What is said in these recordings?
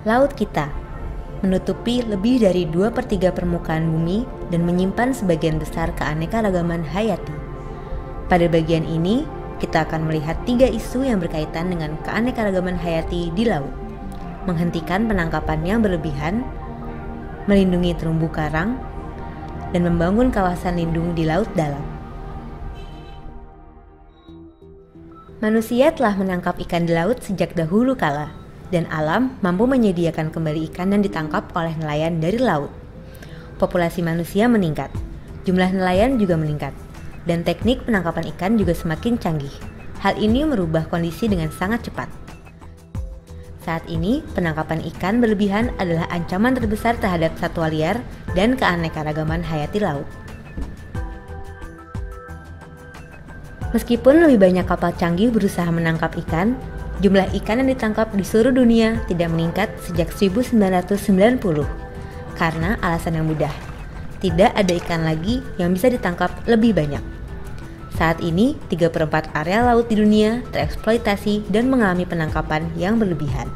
Laut kita menutupi lebih dari 2/3 permukaan bumi dan menyimpan sebagian besar keanekaragaman hayati. Pada bagian ini, kita akan melihat 3 isu yang berkaitan dengan keanekaragaman hayati di laut. Menghentikan penangkapan yang berlebihan, melindungi terumbu karang, dan membangun kawasan lindung di laut dalam. Manusia telah menangkap ikan di laut sejak dahulu kala, dan alam mampu menyediakan kembali ikan yang ditangkap oleh nelayan dari laut. Populasi manusia meningkat, jumlah nelayan juga meningkat, dan teknik penangkapan ikan juga semakin canggih. Hal ini merubah kondisi dengan sangat cepat. Saat ini, penangkapan ikan berlebihan adalah ancaman terbesar terhadap satwa liar dan keanekaragaman hayati laut. Meskipun lebih banyak kapal canggih berusaha menangkap ikan, jumlah ikan yang ditangkap di seluruh dunia tidak meningkat sejak 1990 karena alasan yang mudah. Tidak ada ikan lagi yang bisa ditangkap lebih banyak. Saat ini, 3/4 area laut di dunia tereksploitasi dan mengalami penangkapan yang berlebihan.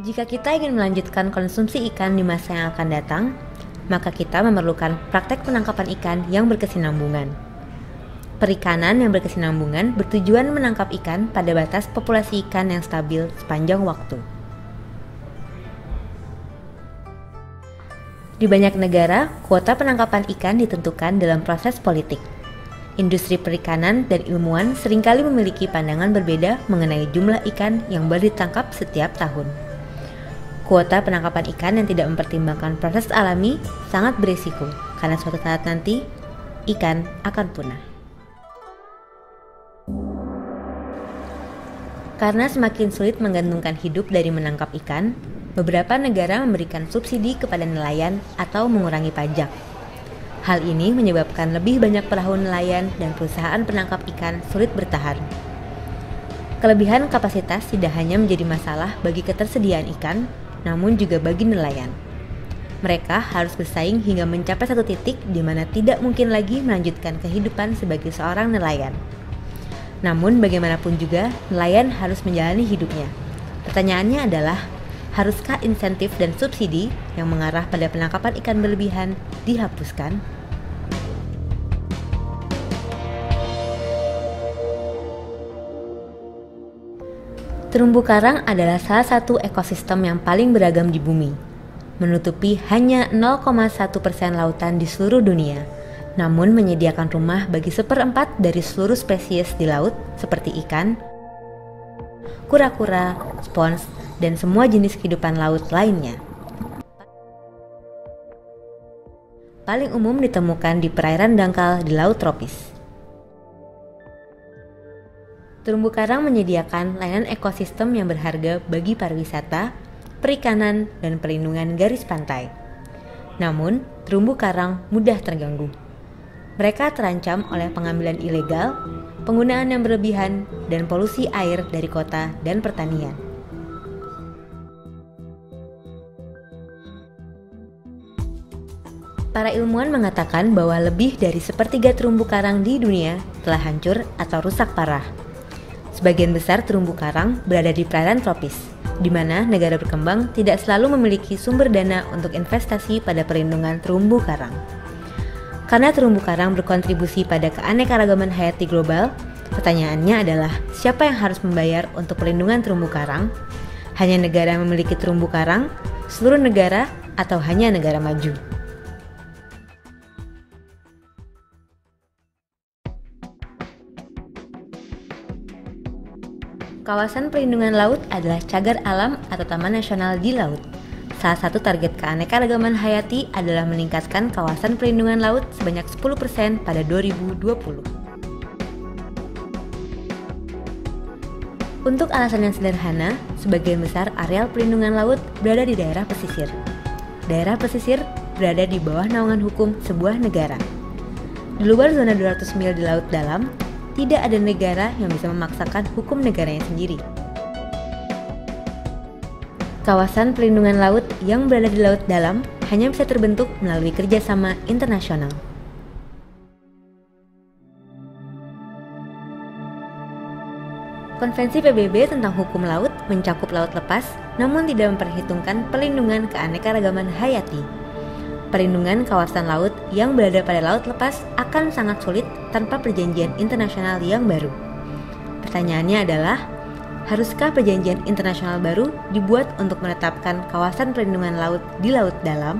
Jika kita ingin melanjutkan konsumsi ikan di masa yang akan datang, maka kita memerlukan praktek penangkapan ikan yang berkesinambungan. Perikanan yang berkesinambungan bertujuan menangkap ikan pada batas populasi ikan yang stabil sepanjang waktu. Di banyak negara, kuota penangkapan ikan ditentukan dalam proses politik. Industri perikanan dan ilmuwan seringkali memiliki pandangan berbeda mengenai jumlah ikan yang boleh ditangkap setiap tahun. Kuota penangkapan ikan yang tidak mempertimbangkan proses alami sangat berisiko, karena suatu saat nanti ikan akan punah. Karena semakin sulit menggantungkan hidup dari menangkap ikan, beberapa negara memberikan subsidi kepada nelayan atau mengurangi pajak. Hal ini menyebabkan lebih banyak perahu nelayan dan perusahaan penangkap ikan sulit bertahan. Kelebihan kapasitas tidak hanya menjadi masalah bagi ketersediaan ikan, namun juga bagi nelayan. Mereka harus bersaing hingga mencapai satu titik di mana tidak mungkin lagi melanjutkan kehidupan sebagai seorang nelayan. Namun bagaimanapun juga, nelayan harus menjalani hidupnya. Pertanyaannya adalah, haruskah insentif dan subsidi yang mengarah pada penangkapan ikan berlebihan dihapuskan? Terumbu karang adalah salah satu ekosistem yang paling beragam di bumi, menutupi hanya 0,1% lautan di seluruh dunia, namun menyediakan rumah bagi 1/4 dari seluruh spesies di laut seperti ikan, kura-kura, spons, dan semua jenis kehidupan laut lainnya. Paling umum ditemukan di perairan dangkal di laut tropis. Terumbu karang menyediakan layanan ekosistem yang berharga bagi pariwisata, perikanan, dan perlindungan garis pantai. Namun, terumbu karang mudah terganggu. Mereka terancam oleh pengambilan ilegal, penggunaan yang berlebihan, dan polusi air dari kota dan pertanian. Para ilmuwan mengatakan bahwa lebih dari 1/3 terumbu karang di dunia telah hancur atau rusak parah. Sebagian besar terumbu karang berada di perairan tropis, di mana negara berkembang tidak selalu memiliki sumber dana untuk investasi pada perlindungan terumbu karang. Karena terumbu karang berkontribusi pada keanekaragaman hayati global, pertanyaannya adalah siapa yang harus membayar untuk perlindungan terumbu karang? Hanya negara yang memiliki terumbu karang, seluruh negara, atau hanya negara maju? Kawasan perlindungan laut adalah cagar alam atau taman nasional di laut. Salah satu target keanekaragaman hayati adalah meningkatkan kawasan perlindungan laut sebanyak 10% pada 2020. Untuk alasan yang sederhana, sebagian besar areal perlindungan laut berada di daerah pesisir. Daerah pesisir berada di bawah naungan hukum sebuah negara. Di luar zona 200 mil di laut dalam, tidak ada negara yang bisa memaksakan hukum negaranya sendiri. Kawasan perlindungan laut yang berada di laut dalam hanya bisa terbentuk melalui kerjasama internasional. Konvensi PBB tentang hukum laut mencakup laut lepas, namun tidak memperhitungkan perlindungan keanekaragaman hayati. Perlindungan kawasan laut yang berada pada laut lepas akan sangat sulit tanpa perjanjian internasional yang baru. Pertanyaannya adalah, haruskah perjanjian internasional baru dibuat untuk menetapkan kawasan perlindungan laut di laut dalam?